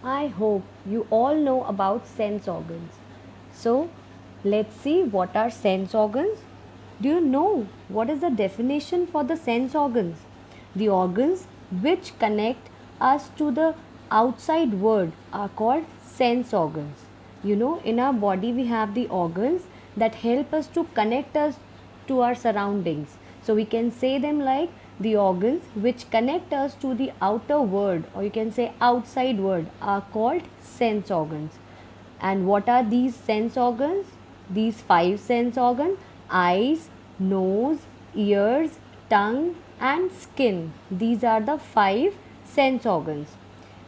I hope you all know about sense organs. So, let's see what are sense organs. Do you know what is the definition for the sense organs? The organs which connect us to the outside world are called sense organs. You know, in our body we have the organs that help us to connect us to our surroundings. So we can say them like the organs which connect us to the outer world, or you can say outside world, are called sense organs. And what are these sense organs? These five sense organs: eyes, nose, ears, tongue, and skin. These are the five sense organs.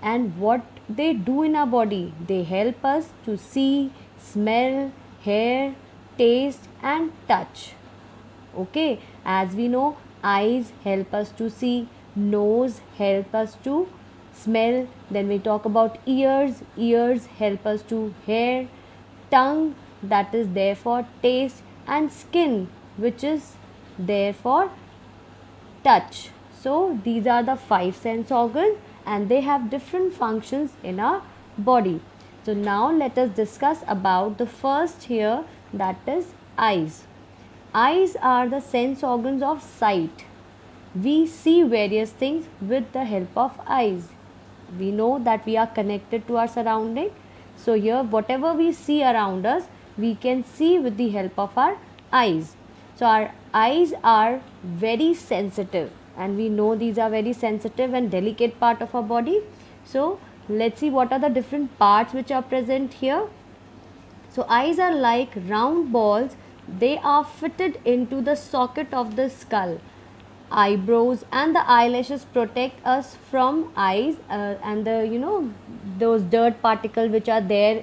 And what they do in our body? They help us to see, smell, hear, taste, and touch. Okay, as we know, eyes help us to see, nose help us to smell, then we talk about ears help us to hear, tongue, that is there for taste, and skin, which is there for touch. So these are the five sense organs and they have different functions in our body. So now let us discuss about the first here, that is eyes. Eyes are the sense organs of sight. We see various things with the help of eyes. We know that we are connected to our surrounding. So here whatever we see around us, we can see with the help of our eyes. So our eyes are very sensitive, and we know these are very sensitive and delicate part of our body. So let's see what are the different parts which are present here. So eyes are like round balls. They are fitted into the socket of the skull. Eyebrows and the eyelashes protect us from eyes and the those dirt particles which are there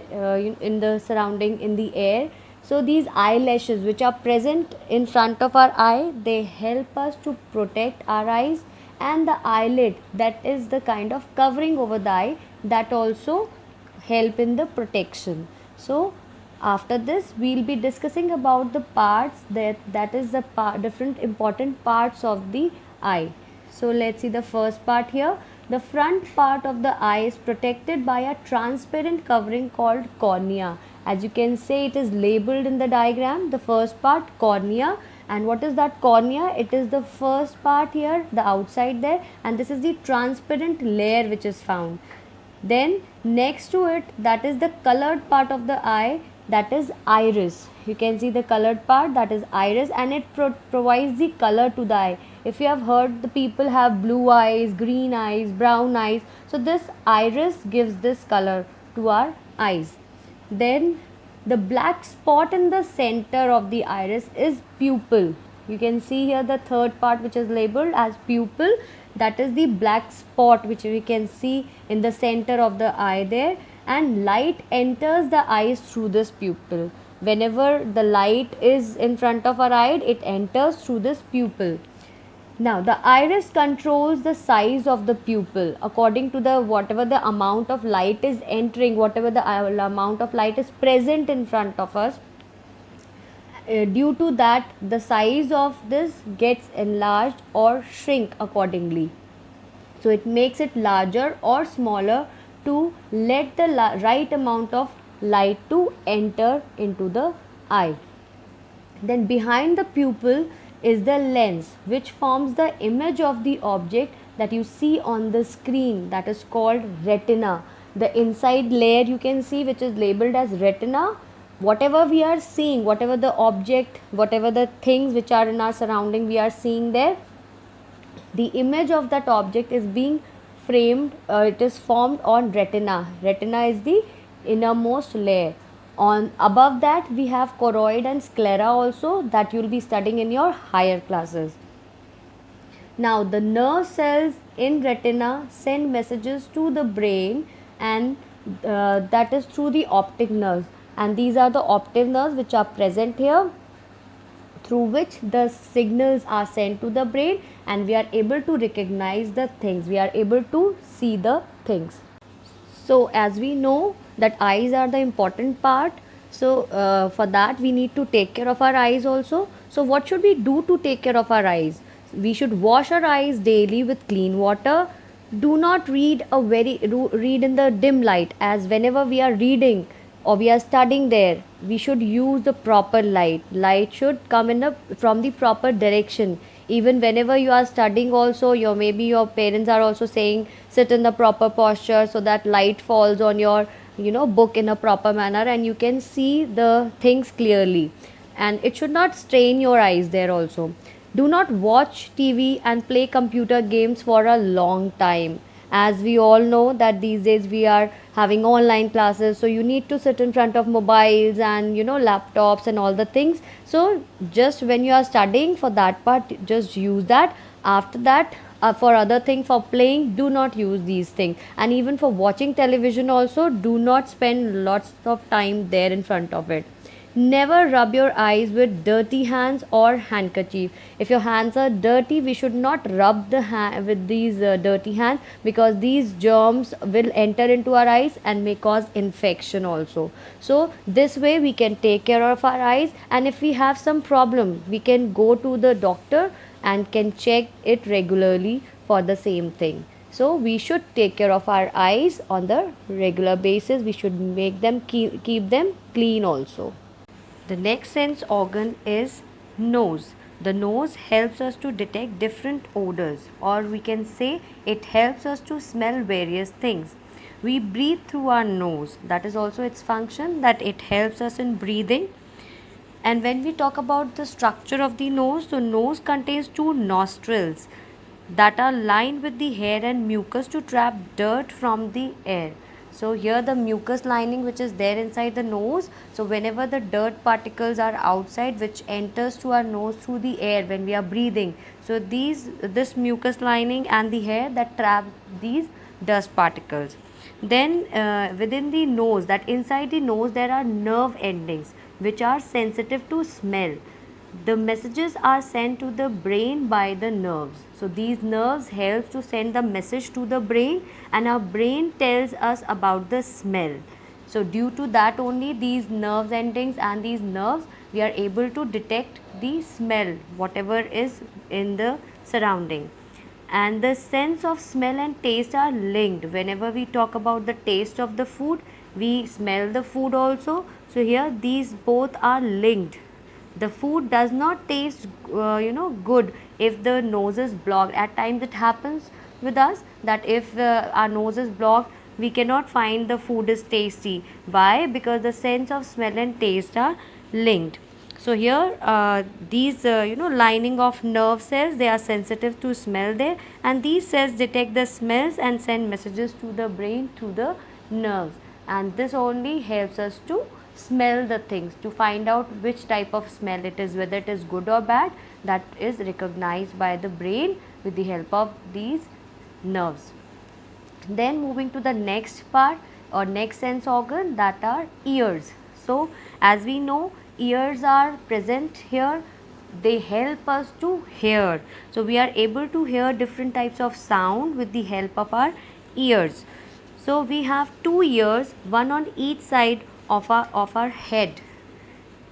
in the surrounding in the air. So these eyelashes which are present in front of our eye, they help us to protect our eyes, and the eyelid, that is the kind of covering over the eye, that also help in the protection. So after this we'll be discussing about the parts that is the different important parts of the eye. So let's see the first part here. The front part of the eye is protected by a transparent covering called cornea. As you can say, it is labeled in the diagram. The first part, cornea. And what is that cornea? It is the first part here, the outside there, and this is the transparent layer which is found. Then next to it, that is the colored part of the eye, that is iris. You can see the colored part, that is iris, and it provides the color to the eye. If you have heard, the people have blue eyes, green eyes, brown eyes, so this iris gives this color to our eyes. Then the black spot in the center of the iris is pupil. You can see here the third part which is labeled as pupil, that is the black spot which we can see in the center of the eye there, and light enters the eyes through this pupil. Whenever the light is in front of our eye, it enters through this pupil. Now the iris controls the size of the pupil according to the whatever the amount of light is entering, whatever the amount of light is present in front of us. Due to that, the size of this gets enlarged or shrink accordingly. So it makes it larger or smaller to let the right amount of light to enter into the eye. Then behind the pupil is the lens, which forms the image of the object that you see on the screen, that is called retina. The inside layer you can see which is labeled as retina. Whatever we are seeing, whatever the object, whatever the things which are in our surrounding we are seeing there, the image of that object is being framed, it is formed on retina. Retina is the innermost layer. On above that we have choroid and sclera also, that you will be studying in your higher classes. Now the nerve cells in retina send messages to the brain, and that is through the optic nerves, and these are the optic nerves which are present here, through which the signals are sent to the brain, and we are able to recognize the things, we are able to see the things. So as we know that eyes are the important part, so for that we need to take care of our eyes also. So what should we do to take care of our eyes? We should wash our eyes daily with clean water. Do not read in the dim light, as whenever we are reading or we are studying there, we should use the proper light should come in the from the proper direction. Even whenever you are studying also, your maybe your parents are also saying sit in the proper posture so that light falls on your book in a proper manner and you can see the things clearly, and it should not strain your eyes there also. Do not watch TV and play computer games for a long time. As we all know that these days we are having online classes, so you need to sit in front of mobiles and laptops and all the things. So just when you are studying for that part, just use that. After that, for other thing, for playing, do not use these things. And even for watching television also, do not spend lots of time there in front of it. Never rub your eyes with dirty hands or handkerchief. If your hands are dirty, we should not rub the with these dirty hands, because these germs will enter into our eyes and may cause infection also. So this way we can take care of our eyes, and if we have some problem, we can go to the doctor and can check it regularly for the same thing. So we should take care of our eyes on the regular basis. We should make them keep them clean also. The next sense organ is nose. The nose helps us to detect different odors, or we can say it helps us to smell various things. We breathe through our nose. That is also its function, that it helps us in breathing. And when we talk about the structure of the nose, the nose contains two nostrils that are lined with the hair and mucus to trap dirt from the air. So here the mucus lining which is there inside the nose, so whenever the dirt particles are outside, which enters to our nose through the air when we are breathing, so this mucus lining and the hair that trap these dust particles. Then within the nose, that inside the nose, there are nerve endings which are sensitive to smell. The messages are sent to the brain by the nerves. So these nerves help to send the message to the brain, and our brain tells us about the smell. So due to that only, these nerve endings and these nerves, we are able to detect the smell whatever is in the surrounding. And the sense of smell and taste are linked. Whenever we talk about the taste of the food, we smell the food also. So here these both are linked. The food does not taste good if the nose is blocked. At times it happens with us that if our nose is blocked, we cannot find the food is tasty. Why? Because the sense of smell and taste are linked. So here these lining of nerve cells, they are sensitive to smell there, and these cells detect the smells and send messages to the brain through the nerves, and this only helps us to smell the things, to find out which type of smell it is, whether it is good or bad. That is recognized by the brain with the help of these nerves. Then moving to the next part or next sense organ, that are ears. So as we know, ears are present here. They help us to hear. So we are able to hear different types of sound with the help of our ears. So we have two ears, one on each side of our head.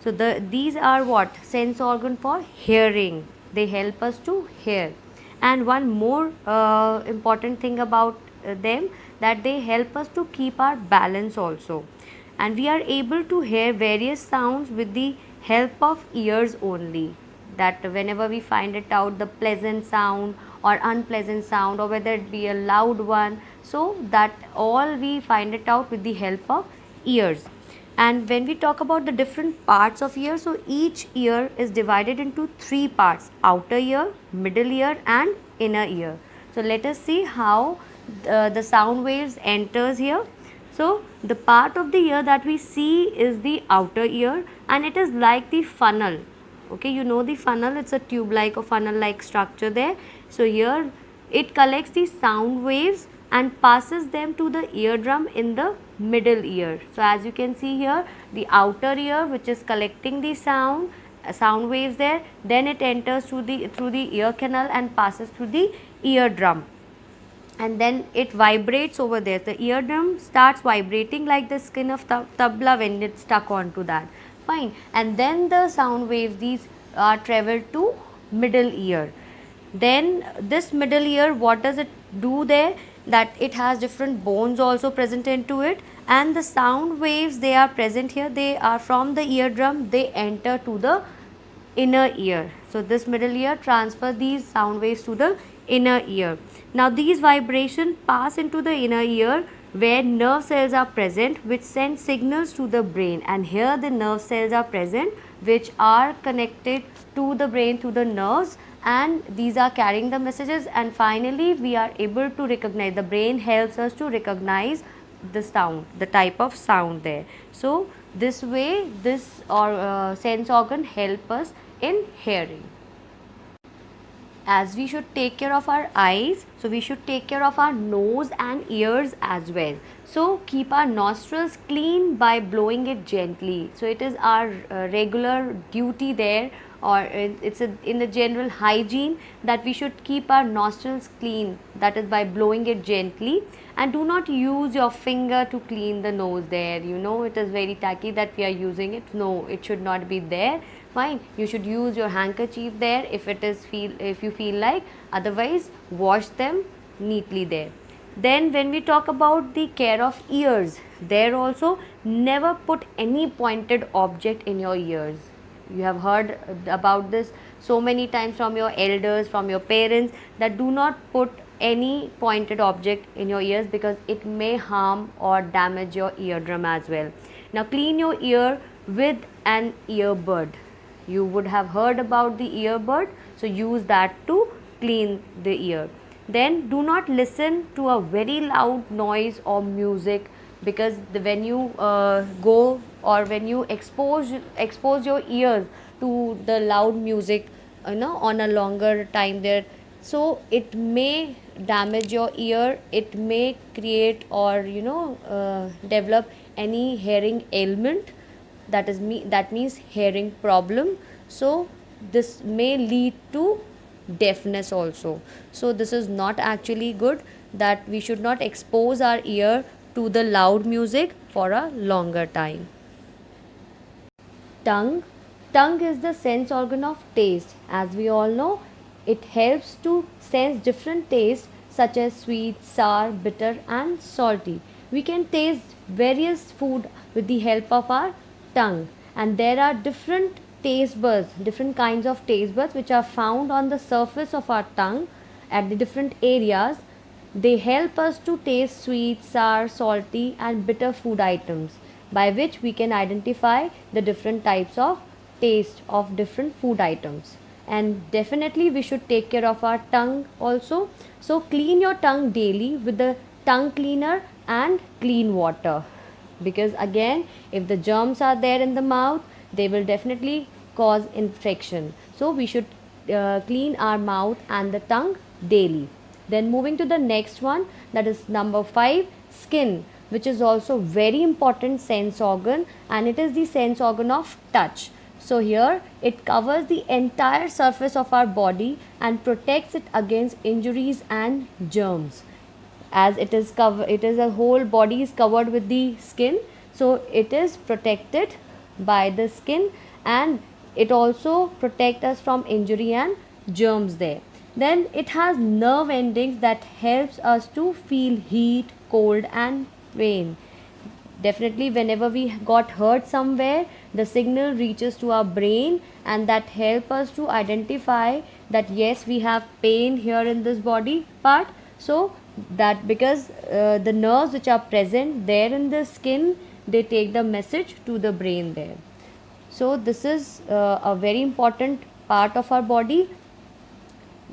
So these are what? Sense organ for hearing. They help us to hear. And one more important thing about them, that they help us to keep our balance also. And we are able to hear various sounds with the help of ears only. That whenever we find it out, the pleasant sound or unpleasant sound, or whether it be a loud one, so that all we find it out with the help of ears. And when we talk about the different parts of ear, so each ear is divided into three parts: outer ear, middle ear and inner ear. So let us see how the sound waves enters here. So the part of the ear that we see is the outer ear, and it is like the funnel. Okay, you know the funnel, it's a tube like or funnel like structure there. So here it collects the sound waves and passes them to the eardrum in the middle ear. So as you can see here, the outer ear which is collecting the sound waves there, then it enters through the ear canal and passes through the eardrum, and then it vibrates over there. The eardrum starts vibrating like the skin of tabla when it's stuck onto that. Fine. And then the sound waves, these are traveled to middle ear. Then this middle ear, what does it do there, that it has different bones also present into it, and the sound waves they are present here, they are from the eardrum, they enter to the inner ear. So this middle ear transfers these sound waves to the inner ear. Now these vibrations pass into the inner ear where nerve cells are present which send signals to the brain, and here the nerve cells are present which are connected to the brain through the nerves, and these are carrying the messages, and finally we are able to recognize, the brain helps us to recognize the sound, the type of sound there. So this way this or sense organ help us in hearing. As we should take care of our eyes, so we should take care of our nose and ears as well. So keep our nostrils clean by blowing it gently. So it is our regular duty there, or it's in the general hygiene, that we should keep our nostrils clean, that is by blowing it gently. And do not use your finger to clean the nose there, you know it is very tacky that we are using it. No, it should not be there. Fine, you should use your handkerchief there if you feel like, otherwise wash them neatly there. Then when we talk about the care of ears, there also never put any pointed object in your ears. You have heard about this so many times from your elders, from your parents, that do not put any pointed object in your ears because it may harm or damage your eardrum as well. Now clean your ear with an earbud. You would have heard about the earbud, so use that to clean the ear. Then do not listen to a very loud noise or music, because when you go or when you expose your ears to the loud music, on a longer time there, so it may damage your ear, it may create or develop any hearing ailment, that means hearing problem. So this may lead to deafness also. So this is not actually good, that we should not expose our ear to the loud music for a longer time. Tongue. Tongue is the sense organ of taste. As we all know, it helps to sense different tastes such as sweet, sour, bitter and salty. We can taste various food with the help of our tongue, and there are different taste buds, different kinds of taste buds which are found on the surface of our tongue at the different areas. They help us to taste sweet, sour, salty and bitter food items, by which we can identify the different types of taste of different food items. And definitely we should take care of our tongue also. So clean your tongue daily with the tongue cleaner and clean water, because again if the germs are there in the mouth, they will definitely cause infection. So we should clean our mouth and the tongue daily. Then moving to the next one, that is number 5, skin, which is also very important sense organ, and it is the sense organ of touch. So here it covers the entire surface of our body and protects it against injuries and germs. As it is a whole body is covered with the skin, so it is protected by the skin, and it also protects us from injury and germs there. Then it has nerve endings that helps us to feel heat, cold and pain. Definitely whenever we got hurt somewhere, the signal reaches to our brain, and that help us to identify that yes, we have pain here in this body part. So that because the nerves which are present there in the skin, they take the message to the brain there. So this is a very important part of our body.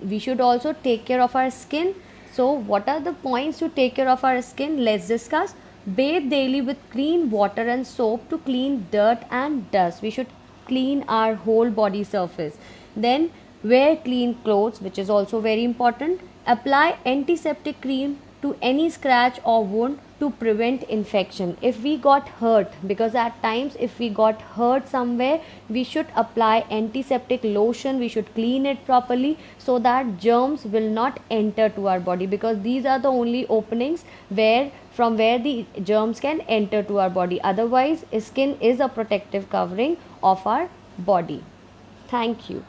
We should also take care of our skin. So what are the points to take care of our skin? Let's discuss. Bathe daily with clean water and soap to clean dirt and dust. We should clean our whole body surface. Then wear clean clothes, which is also very important. Apply antiseptic cream to any scratch or wound to prevent infection. If we got hurt, because at times if we got hurt somewhere, we should apply antiseptic lotion, we should clean it properly so that germs will not enter to our body, because these are the only openings from where the germs can enter to our body. Otherwise, skin is a protective covering of our body. Thank you.